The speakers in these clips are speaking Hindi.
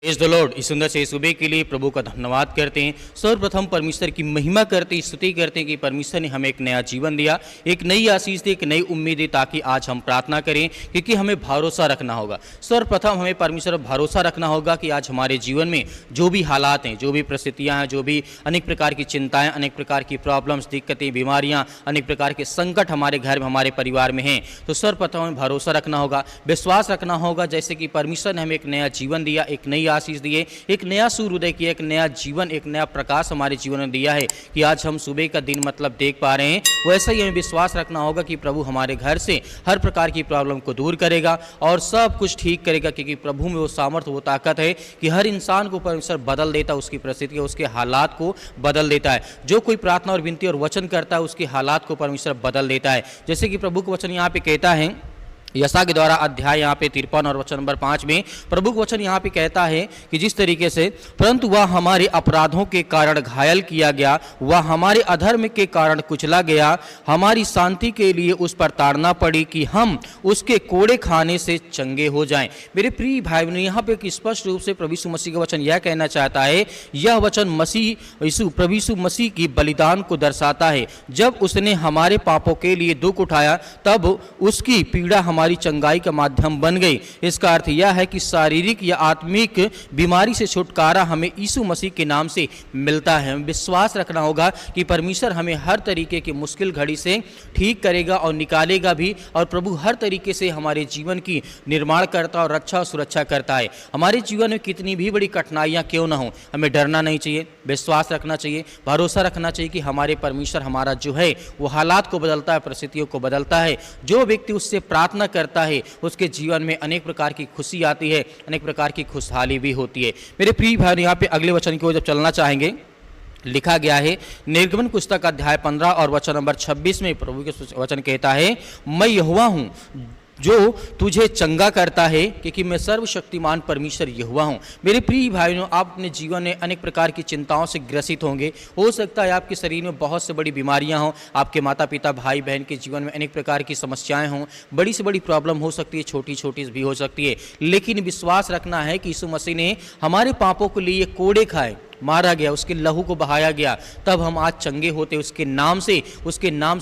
Praise the Lord. इस सुंदर से सुबह के लिए प्रभु का धन्यवाद करते हैं। सर्वप्रथम परमेश्वर की महिमा करते हैं, स्तुति करते हैं कि परमेश्वर ने हमें एक नया जीवन दिया, एक नई आशीष दी, एक नई उम्मीद दी, ताकि आज हम प्रार्थना करें, क्योंकि हमें भरोसा रखना होगा। सर्वप्रथम हमें परमेश्वर पर भरोसा रखना होगा कि आज हमारे जीवन में जो भी हालात हैं, जो भी परिस्थितियाँ हैं, जो भी अनेक प्रकार की चिंताएँ, अनेक प्रकार की प्रॉब्लम्स, दिक्कतें, बीमारियाँ, अनेक प्रकार के संकट हमारे घर में, हमारे परिवार में हैं, तो सर्वप्रथम हमें भरोसा रखना होगा, विश्वास रखना होगा। जैसे कि परमेश्वर ने हमें एक नया जीवन दिया, एक नई आशीष दिए, एक नया सूर्योदय किया, एक नया जीवन, एक नया प्रकाश हमारे जीवन में दिया है कि आज हम सुबह का दिन मतलब देख पा रहे हैं। वैसा ही हमें विश्वास रखना होगा कि प्रभु हमारे घर से हर प्रकार की प्रॉब्लम को दूर करेगा और सब कुछ ठीक करेगा, क्योंकि प्रभु में वो सामर्थ्य, वो ताकत है कि हर इंसान को परमेश्वर बदल देता है, उसकी परिस्थिति, उसके हालात को बदल देता है। जो कोई प्रार्थना और विनती और वचन करता है, उसके हालात को परमेश्वर बदल देता है। जैसे कि प्रभु का वचन यहाँ पे कहता है, यशा के द्वारा अध्याय यहाँ पे 53 और वचन नंबर 5 में प्रभु का वचन यहाँ पे कहता है कि जिस तरीके से, परंतु वह हमारे अपराधों के कारण घायल किया गया, वह हमारे अधर्म के कारण कुचला गया, हमारी शांति के लिए उस पर ताड़ना पड़ी कि हम उसके कोड़े खाने से चंगे हो जाएं। मेरे प्रिय भाई बहनों, यहाँ पे स्पष्ट रूप से प्रभु यीशु मसीह का वचन यह कहना चाहता है, यह वचन प्रभु यीशु मसीह की बलिदान को दर्शाता है। जब उसने हमारे पापों के लिए दुख उठाया, तब उसकी पीड़ा हमारी चंगाई का माध्यम बन गई। इसका अर्थ यह है कि शारीरिक या आत्मिक बीमारी से छुटकारा हमें यीशु मसीह के नाम से मिलता है। हमें विश्वास रखना होगा कि परमेश्वर हमें हर तरीके की मुश्किल घड़ी से ठीक करेगा और निकालेगा भी, और प्रभु हर तरीके से हमारे जीवन की निर्माण करता और रक्षा और सुरक्षा करता है। हमारे जीवन में कितनी भी बड़ी कठिनाइयाँ क्यों ना हो, हमें डरना नहीं चाहिए, विश्वास रखना चाहिए, भरोसा रखना चाहिए कि हमारे परमेश्वर हमारा जो है वो हालात को बदलता है, परिस्थितियों को बदलता है। जो व्यक्ति उससे प्रार्थना करता है, उसके जीवन में अनेक प्रकार की खुशी आती है, अनेक प्रकार की खुशहाली भी होती है। मेरे प्रिय भाई, यहाँ पे अगले वचन की ओर जब चलना चाहेंगे, लिखा गया है निर्गमन पुस्तक अध्याय 15 और वचन नंबर 26 में प्रभु के वचन कहता है, मैं यहोवा हूँ जो तुझे चंगा करता है, क्योंकि मैं सर्वशक्तिमान परमेश्वर यहोवा हूँ। मेरे प्रिय भाइयों, आप अपने जीवन में अनेक प्रकार की चिंताओं से ग्रसित होंगे। हो सकता है आपके शरीर में बहुत से बड़ी बीमारियाँ हों, आपके माता पिता भाई बहन के जीवन में अनेक प्रकार की समस्याएं हों, बड़ी से बड़ी प्रॉब्लम हो सकती है, छोटी छोटी भी हो सकती है। लेकिन विश्वास रखना है कि यीशु मसीह ने हमारे पापों के लिए कोड़े खाए, मारा गया, उसके लहू को बहाया गया, तब हम आज चंगे होते। उसके नाम से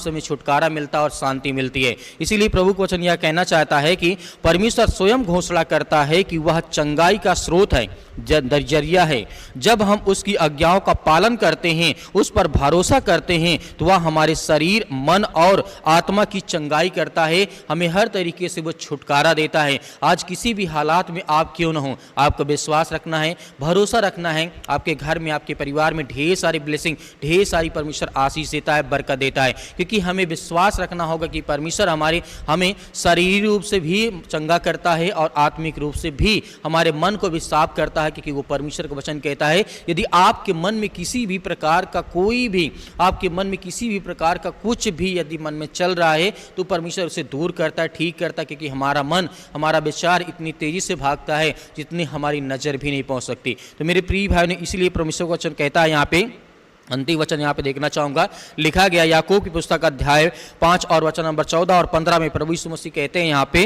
हमें छुटकारा मिलता और शांति मिलती है। इसीलिए प्रभु का वचन यह कहना चाहता है कि परमेश्वर स्वयं घोषणा करता है कि वह चंगाई का स्रोत है, जरिया है। जब हम उसकी आज्ञाओं का पालन करते हैं, उस पर भरोसा करते हैं, तो वह हमारे शरीर, मन और आत्मा की चंगाई करता है, हमें हर तरीके से वो छुटकारा देता है। आज किसी भी हालात में आप क्यों न हो, आपको विश्वास रखना है, भरोसा रखना है। आपके घर में, आपके परिवार में ढेर सारी ब्लेसिंग, ढेर सारी परमेश्वर आशीष देता है, बरकत देता है, क्योंकि हमें विश्वास रखना होगा कि परमेश्वर हमें शारीरिक रूप से भी चंगा करता है और आत्मिक रूप से भी हमारे मन को भी साफ करता है, क्योंकि वो परमेश्वर का वचन कहता है, यदि आपके मन में किसी भी प्रकार का कुछ भी यदि मन में चल रहा है, तो परमेश्वर उसे दूर करता है, ठीक करता है, क्योंकि हमारा मन, हमारा विचार इतनी तेजी से भागता है जितनी हमारी नजर भी नहीं पहुंच सकती। तो मेरे प्रिय भाई ने, इसलिए परमेश्वर का वचन कहता है, यहाँ पे अंतिम वचन यहाँ पे देखना चाहूंगा, लिखा गया याकूब की पुस्तक अध्याय 5 और वचन नंबर 14 और 15 में प्रभु यीशु मसीह कहते हैं यहाँ पे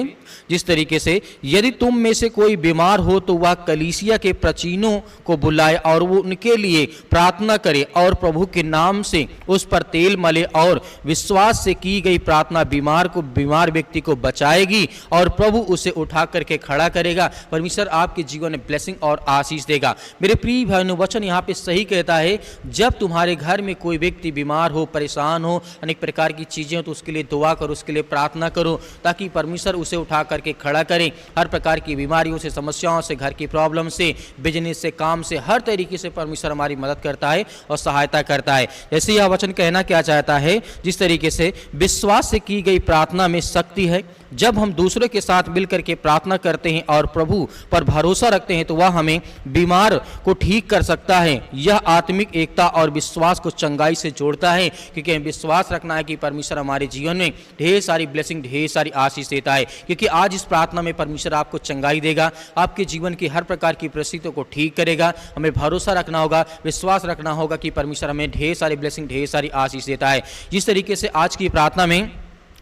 जिस तरीके से, यदि तुम में से कोई बीमार हो तो वह कलीसिया के प्राचीनों को बुलाए और वो उनके लिए प्रार्थना करे और प्रभु के नाम से उस पर तेल मले, और विश्वास से की गई प्रार्थना बीमार व्यक्ति को बचाएगी और प्रभु उसे उठा करके खड़ा करेगा। परमेश्वर आपके जीवन में ब्लेसिंग और आशीष देगा। मेरे प्रिय भाइयों, वचन यहाँ पे सही कहता है, जब तुम्हारे घर में कोई व्यक्ति बीमार हो, परेशान हो, अनेक प्रकार की चीजें हो, तो उसके लिए दुआ करो, उसके लिए प्रार्थना करो, ताकि परमेश्वर उसे उठा करके खड़ा करे। हर प्रकार की बीमारियों से, समस्याओं से, घर की प्रॉब्लम से, बिजनेस से, काम से, हर तरीके से परमेश्वर हमारी मदद करता है और सहायता करता है। जैसे यह वचन कहना क्या चाहता है, जिस तरीके से विश्वास से की गई प्रार्थना में शक्ति है। जब हम दूसरे के साथ मिलकर के प्रार्थना करते हैं और प्रभु पर भरोसा रखते हैं, तो वह हमें बीमार को ठीक कर सकता है। यह आत्मिक एकता और विश्वास को चंगाई से जोड़ता है, क्योंकि हमें विश्वास रखना है कि परमेश्वर हमारे जीवन में ढेर सारी ब्लेसिंग, ढेर सारी आशीष देता है, क्योंकि आज इस प्रार्थना में परमेश्वर आपको चंगाई देगा, आपके जीवन की हर प्रकार की परिस्थितियों को ठीक करेगा। हमें भरोसा रखना होगा, विश्वास रखना होगा कि परमेश्वर हमें ढेर सारी ब्लेसिंग, ढेर सारी आशीष देता है। जिस तरीके से आज की प्रार्थना में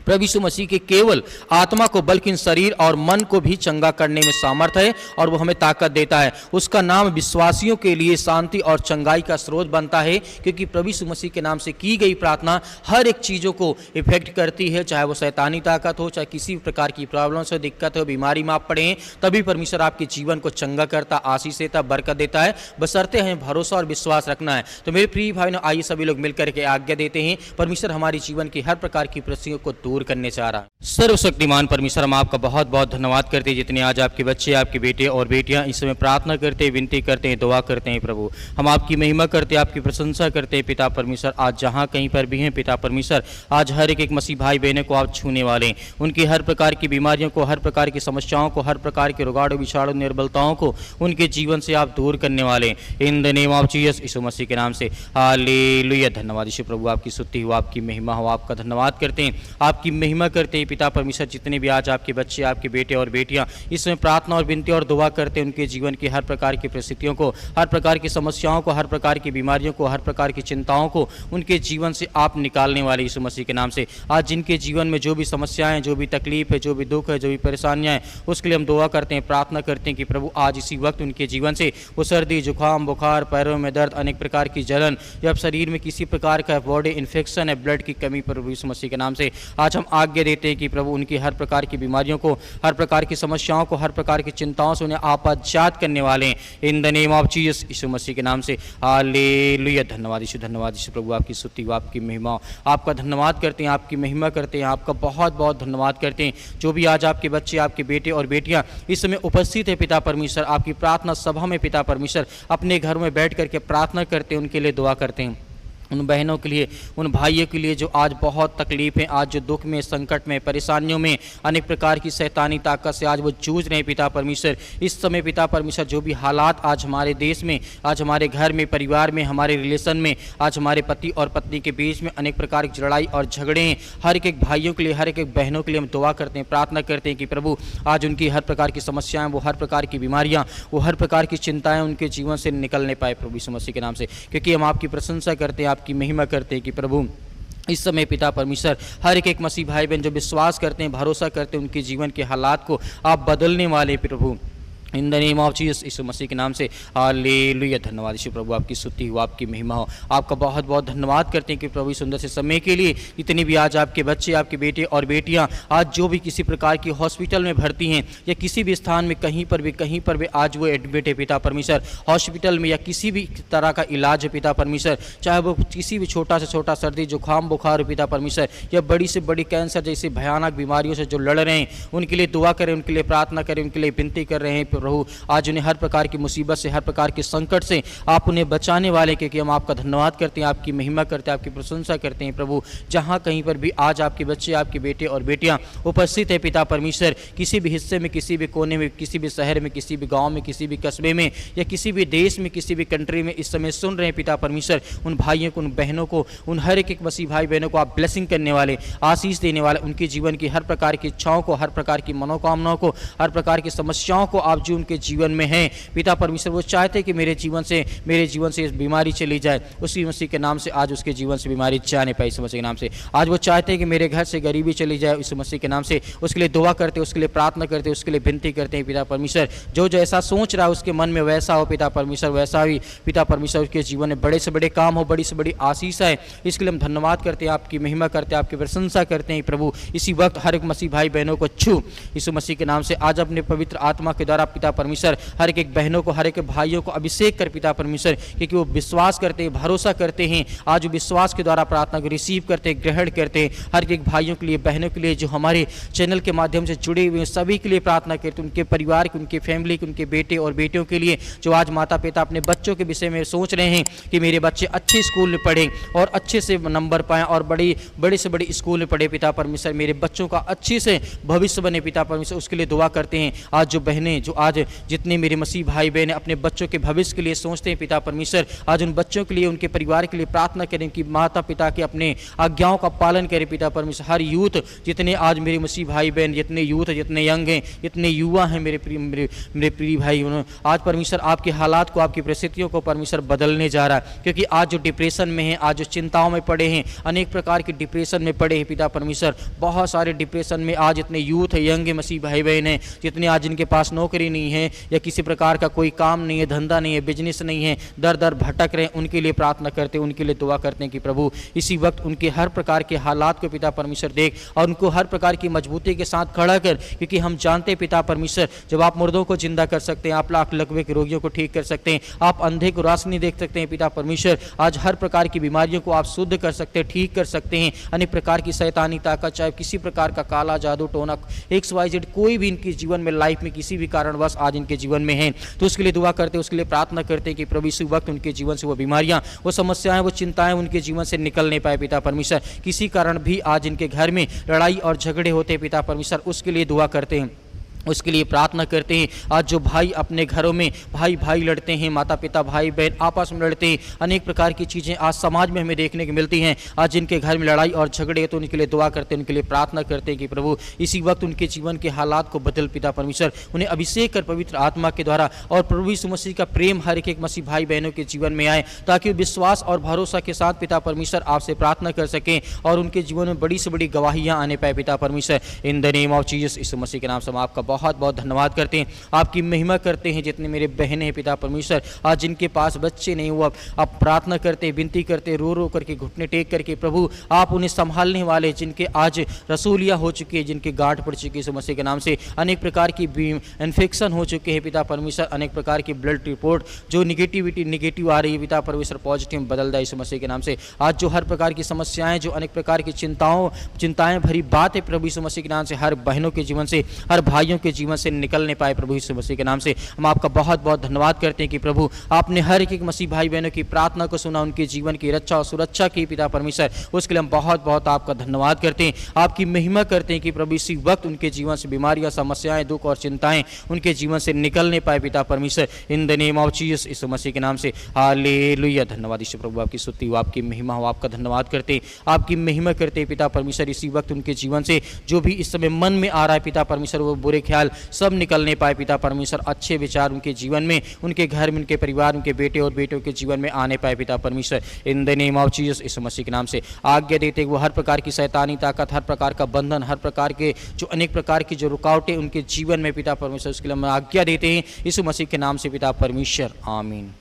प्रभु यीशु मसीह के केवल आत्मा को बल्कि शरीर और मन को भी चंगा करने में सामर्थ है और वो हमें ताकत देता है। उसका नाम विश्वासियों के लिए शांति और चंगाई का स्रोत बनता है, क्योंकि प्रभु यीशु मसीह के नाम से की गई प्रार्थना हर एक चीज़ों को इफेक्ट करती है, चाहे वो शैतानी ताकत हो, चाहे किसी भी प्रकार की प्रॉब्लम से दिक्कत हो, बीमारी में आप पड़े हैं, तभी परमेश्वर आपके जीवन को चंगा करता, आशीष देता, बरकत देता है, बशर्ते हमें भरोसा और विश्वास रखना है। तो मेरे प्रिय भाई ने आइए सभी लोग मिलकर के आज्ञा देते हैं, परमेश्वर हमारे जीवन की हर प्रकार की परिस्थितियों को दूर करने चाह रहा है। सर्वशक्तिमान परमेश्वर, हम आपका बहुत बहुत धन्यवाद करते हैं जितने आज आपके बच्चे, आपके बेटे और बेटियां इस समय प्रार्थना करते हैं, विनती करते हैं, दुआ करते हैं। प्रभु हम आपकी महिमा करते हैं, आपकी प्रशंसा करते हैं पिता परमेश्वर। आज जहां कहीं पर भी हैं पिता परमेश्वर, आज हर एक मसीह भाई बहनों को आप छूने वाले, उनकी हर प्रकार की बीमारियों को, हर प्रकार की समस्याओं को, हर प्रकार के रुगाड़ों विछाड़ों निर्बलताओं को उनके जीवन से आप दूर करने वाले, in the name of Jesus Yeshu Masih के नाम से। हालेलुया। धन्यवाद यीशु प्रभु, आपकी स्तुति हो, आपकी महिमा हो, आपका धन्यवाद करते हैं, आपकी महिमा करते हैं पिता परमेश्वर। जितने भी आज आपके बच्चे, आपके बेटे और बेटियां इसमें प्रार्थना और विनती और दुआ करते हैं, उनके जीवन की हर प्रकार की परिस्थितियों को, हर प्रकार की समस्याओं को, हर प्रकार की बीमारियों को, हर प्रकार की चिंताओं को उनके जीवन से आप निकालने वाले यीशु मसीह के नाम से। आज जिनके जीवन में जो भी समस्याएं, जो भी तकलीफ है, जो भी दुख है, जो भी परेशानियां हैं, उसके लिए हम दुआ करते हैं, प्रार्थना करते हैं कि प्रभु आज इसी वक्त उनके जीवन से वो सर्दी, जुकाम, बुखार, पैरों में दर्द, अनेक प्रकार की जलन, या शरीर में किसी प्रकार का बॉडी इन्फेक्शन है, ब्लड की कमी, प्रभु यीशु मसीह के नाम से आज हम आज्ञा देते हैं कि प्रभु उनकी हर प्रकार की बीमारियों को, हर प्रकार की समस्याओं को, हर प्रकार की चिंताओं से उन्हें आप आजाद करने वाले हैं, in the name of Jesus Yeshu Masih के नाम से। हालेलुया। धन्यवाद यीशु प्रभु, आपकी स्तुति हो, आपकी महिमा, आपका धन्यवाद करते हैं, आपकी महिमा करते हैं, आपका बहुत बहुत धन्यवाद करते हैं। जो भी आज आपके बच्चे, आपके बेटे और बेटियां इस समय उपस्थित है पिता परमेश्वर, आपकी प्रार्थना सभा में पिता परमेश्वर अपने घर में बैठ करके प्रार्थना करते हैं, उनके लिए दुआ करते हैं, उन बहनों के लिए, उन भाइयों के लिए जो आज बहुत तकलीफ है, आज जो दुख में, संकट में, परेशानियों में, अनेक प्रकार की शैतानी ताकत से आज वो जूझ रहे हैं पिता परमेश्वर। इस समय पिता परमेश्वर जो भी हालात आज हमारे देश में, आज हमारे घर में, परिवार में, हमारे रिलेशन में, आज हमारे पति और पत्नी के बीच में अनेक प्रकार की लड़ाई और झगड़े हैं, हर एक भाइयों के लिए, हर एक बहनों के लिए हम दुआ करते हैं, प्रार्थना करते हैं कि प्रभु आज उनकी हर प्रकार की समस्याएं, वो हर प्रकार की बीमारियां, वो हर प्रकार की चिंताएं उनके जीवन से निकलने पाए प्रभु यीशु मसीह के नाम से। क्योंकि हम आपकी प्रशंसा करते हैं, आपकी महिमा करते हैं कि प्रभु इस समय पिता परमेश्वर हर एक मसीह भाई बहन जो विश्वास करते हैं, भरोसा करते हैं, उनके जीवन के हालात को आप बदलने वाले प्रभु, in the name of Jesus Yeshu Masih के नाम से। हालेलुया। धन्यवाद यीशु प्रभु, आपकी स्तुति हो, आपकी महिमा हो, आपका बहुत बहुत धन्यवाद करते हैं कि प्रभु सुंदर से समय के लिए इतने भी आज आपके बच्चे, आपके बेटे और बेटियां आज जो भी किसी प्रकार की हॉस्पिटल में भर्ती हैं या किसी भी स्थान में कहीं पर भी आज वो एडमिट है पिता परमेश्वर, हॉस्पिटल में या किसी भी तरह का इलाज है पिता परमेश्वर, चाहे वो किसी भी छोटा से छोटा सर्दी, जुकाम, बुखार पिता परमेश्वर, या बड़ी से बड़ी कैंसर जैसी भयानक बीमारियों से जो लड़ रहे हैं, उनके लिए दुआ करें, उनके लिए प्रार्थना करें, उनके लिए विनती कर रहे हैं प्रभु। आज उन्हें हर प्रकार की मुसीबत से, हर प्रकार के संकट से आप उन्हें बचाने वाले, क्योंकि हम आपका धन्यवाद करते हैं, आपकी महिमा करते हैं, आपकी प्रशंसा करते हैं प्रभु। जहां कहीं पर भी आज आपके बच्चे, आपके बेटे और बेटियां उपस्थित है पिता परमेश्वर, किसी भी हिस्से में, किसी भी कोने में, किसी भी शहर में, किसी भी गाँव में, किसी भी कस्बे में, या किसी भी देश में, किसी भी कंट्री में इस समय सुन रहे हैं पिता परमेश्वर, उन भाइयों को, उन बहनों को, उन हर एक मसीह भाई बहनों को आप ब्लेसिंग करने वाले, आशीष देने वाले, उनके जीवन की हर प्रकार की इच्छाओं को, हर प्रकार की मनोकामनाओं को, हर प्रकार की समस्याओं को आप जो उनके जीवन में हैं पिता परमेश्वर, वो चाहते हैं कि मेरे जीवन से इस बीमारी चली जाए, उसी मसीह के नाम से आज उसके जीवन से बीमारी जाने पाए इस मसीह के नाम से। आज वो चाहते हैं कि मेरे घर से गरीबी चली जाए, इस मसीह के नाम से उसके लिए दुआ करते, उसके लिए प्रार्थना करते, उसके लिए विनती करते हैं पिता परमेश्वर। जो जो ऐसा सोच रहा है उसके मन में वैसा हो पिता परमेश्वर, वैसा ही पिता परमेश्वर उसके जीवन में बड़े से बड़े काम हो, बड़ी से बड़ी आशीष है। इसके लिए हम धन्यवाद करते हैं, आपकी महिमा करते हैं, आपकी प्रशंसा करते हैं प्रभु। इसी वक्त हर एक मसीह भाई बहनों को छू यीशु मसीह के नाम से आज अपने पवित्र आत्मा के द्वारा पिता परमेश्वर हर एक बहनों को, हर एक भाइयों को अभिषेक कर पिता परमेश्वर, क्योंकि वो विश्वास करते हैं, भरोसा करते हैं, आज विश्वास के द्वारा प्रार्थना को रिसीव करते हैं, ग्रहण करते हैं। हर एक भाइयों के लिए, बहनों के लिए जो हमारे चैनल के माध्यम से जुड़े हुए हैं सभी के लिए प्रार्थना करते हैं, उनके परिवार के, उनके फैमिली के, उनके बेटे और बेटियों के लिए जो आज माता पिता अपने बच्चों के विषय में सोच रहे हैं कि मेरे बच्चे अच्छे स्कूल में पढ़ें और अच्छे से नंबर पाएं और बड़े से बड़े स्कूल में पढ़े पिता परमेश्वर, मेरे बच्चों का अच्छे से भविष्य बने पिता परमेश्वर, उसके लिए दुआ करते हैं। आज जो बहनें जो आज जितने मेरे मसीह भाई बहन अपने बच्चों के भविष्य के लिए सोचते हैं पिता परमेश्वर, आज उन बच्चों के लिए, उनके परिवार के लिए प्रार्थना करें कि माता पिता के अपने आज्ञाओं का पालन करें पिता परमेश्वर। हर यूथ जितने आज मेरे मसीह भाई बहन, जितने यूथ, जितने यंग हैं, जितने युवा हैं मेरे प्रिय भाई, आज परमेश्वर आपके हालात को, आपकी परिस्थितियों को परमेश्वर बदलने जा रहा है। क्योंकि आज जो डिप्रेशन में हैं, आज जो चिंताओं में पड़े हैं, अनेक प्रकार के डिप्रेशन में पड़े हैं पिता परमेश्वर, बहुत सारे डिप्रेशन में आज इतने यूथ है, यंग मसीह भाई बहन हैं, जितने आज इनके पास नौकरी नहीं है या किसी प्रकार का कोई काम नहीं है, धंधा नहीं है, बिजनेस नहीं है, दर दर भटक रहे हैं, उनके लिए प्रार्थना करते हैं, उनके लिए दुआ करते हैं कि प्रभु इसी वक्त उनके हर प्रकार के हालात को पिता परमेश्वर देख और उनको हर प्रकार की मजबूती के साथ खड़ा कर। क्योंकि हम जानते हैं पिता परमेश्वर, जब आप मुर्दों को जिंदा कर सकते हैं, आप लाख लकवे के रोगियों को ठीक कर सकते हैं, आप अंधे को रोशनी देख सकते हैं पिता परमेश्वर, आज हर प्रकार की बीमारियों को आप शुद्ध कर सकते हैं, ठीक कर सकते हैं। अनेक प्रकार की शैतानी ताकत, चाहे किसी प्रकार का काला जादू टोना XYZ कोई भी इनके जीवन में, लाइफ में किसी भी कारणवश आज इनके जीवन में है, तो उसके लिए दुआ करते हैं, उसके लिए प्रार्थना करते हैं कि प्रभु इसी वक्त उनके जीवन से वो बीमारियां, वो समस्याएं, वो चिंताएं उनके जीवन से निकल नहीं पाए पिता परमेश्वर। किसी कारण भी आज इनके घर में लड़ाई और झगड़े होते हैं पिता परमेश्वर, उसके लिए दुआ करते हैं, उसके लिए प्रार्थना करते हैं। आज जो भाई अपने घरों में भाई भाई लड़ते हैं, माता पिता भाई बहन आपस में लड़ते हैं, अनेक प्रकार की चीज़ें आज समाज में हमें देखने को मिलती हैं, आज जिनके घर में लड़ाई और झगड़े हैं तो उनके लिए दुआ करते हैं, उनके लिए प्रार्थना करते हैं कि प्रभु इसी वक्त उनके जीवन के हालात को बदल पिता परमेश्वर, उन्हें अभिषेक कर पवित्र आत्मा के द्वारा, और प्रभु यीशु मसीह का प्रेम हर एक मसीह भाई बहनों के जीवन में आए, ताकि विश्वास और भरोसा के साथ पिता परमेश्वर आपसे प्रार्थना कर सकें और उनके जीवन में बड़ी से बड़ी गवाहियाँ आने पाए पिता परमेश्वर। In the name of Jesus, Yeshu Masih के नाम से हम आपका बहुत बहुत धन्यवाद करते हैं, आपकी महिमा करते हैं। जितने मेरे बहनें हैं पिता परमेश्वर, आज जिनके पास बच्चे नहीं हुआ, आप प्रार्थना करते, विनती करते, रो रो करके, घुटने टेक करके, प्रभु आप उन्हें संभालने वाले, जिनके आज रसूलियाँ हो चुकी है, जिनके गांठ पड़ चुकी है यीशु मसीह के नाम से, अनेक प्रकार की इन्फेक्शन हो चुके हैं पिता परमेश्वर, अनेक प्रकार की ब्लड रिपोर्ट जो निगेटिव आ रही है पिता परमेश्वर, पॉजिटिव बदल जाए यीशु मसीह के नाम से। आज जो हर प्रकार की समस्याएं, जो अनेक प्रकार की चिंताएं भरी बात है प्रभु यीशु मसीह के नाम से, हर बहनों के जीवन से, हर भाइयों के जीवन से निकलने पाए प्रभु यीशु मसीह के नाम से। हम आपका बहुत बहुत धन्यवाद करते हैं कि प्रभु आपने हर एक मसीह भाई बहनों की प्रार्थना को सुना, उनके जीवन की रक्षा और सुरक्षा की पिता परमेश्वर, उसके लिए हम बहुत बहुत आपका धन्यवाद करते हैं, आपकी महिमा करते हैं कि प्रभु इसी वक्त उनके जीवन से बीमारियां, समस्याएं, दुख और चिंताएं उनके जीवन से निकलने पाए पिता परमेश्वर। In the name of Jesus, Yeshu Masih के नाम से हालेलुया। धन्यवाद यीशु प्रभु, आपकी स्तुति हो, आपकी महिमा हो, आपका धन्यवाद करते हैं, आपकी महिमा करते हैं पिता परमेश्वर। इसी वक्त उनके जीवन से जो भी इस समय मन में आ रहा है पिता परमेश्वर, वो बुरे ख्याल सब निकलने पाए पिता परमेश्वर, अच्छे विचार उनके जीवन में, उनके घर में, उनके परिवार, उनके बेटे और बेटों के जीवन में आने पाए पिता परमेश्वर। In the name of Jesus, Yeshu Masih के नाम से आज्ञा देते वो हर प्रकार की शैतानी ताकत, हर प्रकार का बंधन, हर प्रकार के जो अनेक प्रकार की जो रुकावटें उनके जीवन में पिता परमेश्वर, उसके लिए हम आज्ञा देते हैं यीशु मसीह के नाम से पिता परमेश्वर, आमीन।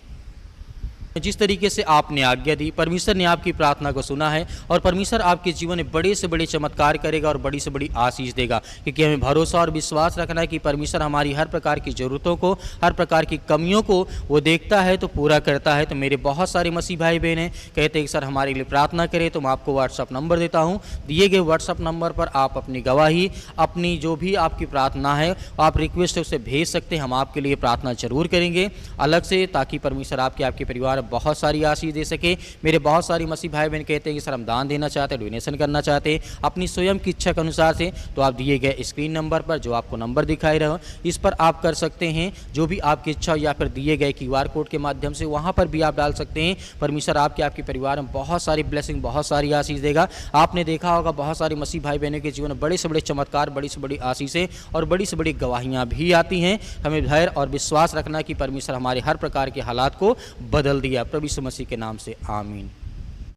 जिस तरीके से आपने आज्ञा दी, परमेश्वर ने आपकी प्रार्थना को सुना है और परमेश्वर आपके जीवन में बड़े से बड़े चमत्कार करेगा और बड़ी से बड़ी आशीष देगा। क्योंकि हमें भरोसा और विश्वास रखना है कि परमेश्वर हमारी हर प्रकार की ज़रूरतों को, हर प्रकार की कमियों को वो देखता है तो पूरा करता है। तो मेरे बहुत सारे मसीह भाई बहन हैं कहते हैं कि सर हमारे लिए प्रार्थना करें, तो मैं आपको व्हाट्सअप नंबर देता हूँ। दिए गए व्हाट्सअप नंबर पर आप अपनी गवाही, अपनी जो भी आपकी प्रार्थना है आप रिक्वेस्ट उसे भेज सकते हैं। हम आपके लिए प्रार्थना जरूर करेंगे अलग से, ताकि परमेश्वर आपके परिवार बहुत सारी आशीष दे सके। मेरे बहुत सारी मसीह भाई बहन कहते हैं कि सर हम दान देना चाहते हैं, डोनेशन करना चाहते हैं अपनी स्वयं की इच्छा के अनुसार से, तो आप दिए गए स्क्रीन नंबर पर, जो आपको नंबर दिखाई रहा, इस पर आप कर सकते हैं जो भी आपकी इच्छा, या फिर दिए गए QR कोड के माध्यम से वहाँ पर भी आप डाल सकते हैं। परमेश्वर आपके परिवार में बहुत सारी ब्लेसिंग, बहुत सारी आशीष देगा। आपने देखा होगा बहुत सारे मसीह भाई बहनों के जीवन में बड़े से बड़े चमत्कार, बड़ी से बड़ी आशीषें और बड़ी से बड़ी गवाहियाँ भी आती हैं। हमें धैर्य और विश्वास रखना कि परमेश्वर हमारे हर प्रकार के हालात को बदल दिया। प्रभु यीशु मसीह के नाम से आमीन।